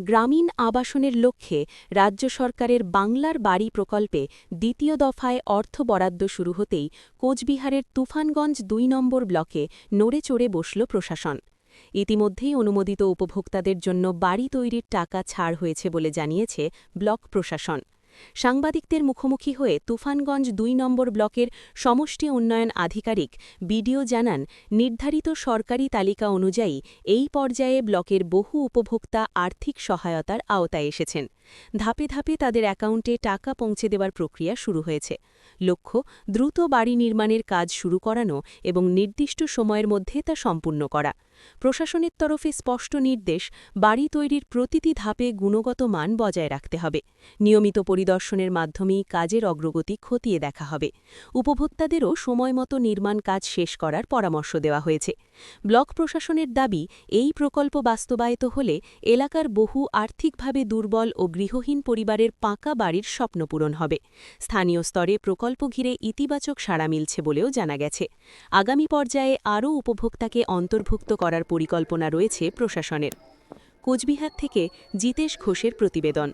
গ্রামীণ আবাসনের লক্ষ্যে রাজ্য সরকারের বাংলার বাড়ি প্রকল্পে দ্বিতীয় দফায় অর্থ বরাদ্দ শুরু হতেই কোচবিহারের তুফানগঞ্জ ২ নম্বর ব্লকে নড়েচড়ে বসল প্রশাসন। ইতিমধ্যেই অনুমোদিত উপভোক্তাদের জন্য বাড়ি তৈরির টাকা ছাড় হয়েছে বলে জানিয়েছে ব্লক প্রশাসন। সাংবাদিকদের মুখোমুখি হয়ে তুফানগঞ্জ ২ নম্বর ব্লকের সমষ্টি উন্নয়ন আধিকারিক বিডিও জানান, নির্ধারিত সরকারি তালিকা অনুযায়ী এই পর্যায়ে ব্লকের বহু উপভোক্তা আর্থিক সহায়তার আওতায় এসেছেন। ধাপে ধাপে তাদের অ্যাকাউন্টে টাকা পৌঁছে দেওয়ার প্রক্রিয়া শুরু হয়েছে। লক্ষ্য, দ্রুত বাড়ি নির্মাণের কাজ শুরু করানো এবং নির্দিষ্ট সময়ের মধ্যে তা সম্পূর্ণ করা। প্রশাসনের তরফে স্পষ্ট নির্দেশ, বাড়ি তৈরির প্রতিটি ধাপে গুণগত মান বজায় রাখতে হবে। নিয়মিত পরিদর্শনের মাধ্যমেই কাজের অগ্রগতি খতিয়ে দেখা হবে। উপভোক্তাদেরও সময়মতো নির্মাণ কাজ শেষ করার পরামর্শ দেওয়া হয়েছে। ব্লক প্রশাসনের দাবি, এই প্রকল্প বাস্তবায়িত হলে এলাকার বহু আর্থিকভাবে দুর্বল ও গৃহহীন পরিবারের পাকা বাড়ির স্বপ্ন পূরণ হবে। স্থানীয় স্তরে প্রকল্প ঘিরে ইতিবাচক সাড়া মিলছে বলেও জানা গেছে। আগামী পর্যায়ে আরও উপভোক্তাকে অন্তর্ভুক্ত করার পরিকল্পনা রয়েছে প্রশাসনের। কোচবিহার থেকে জিতেশ ঘোষের প্রতিবেদন।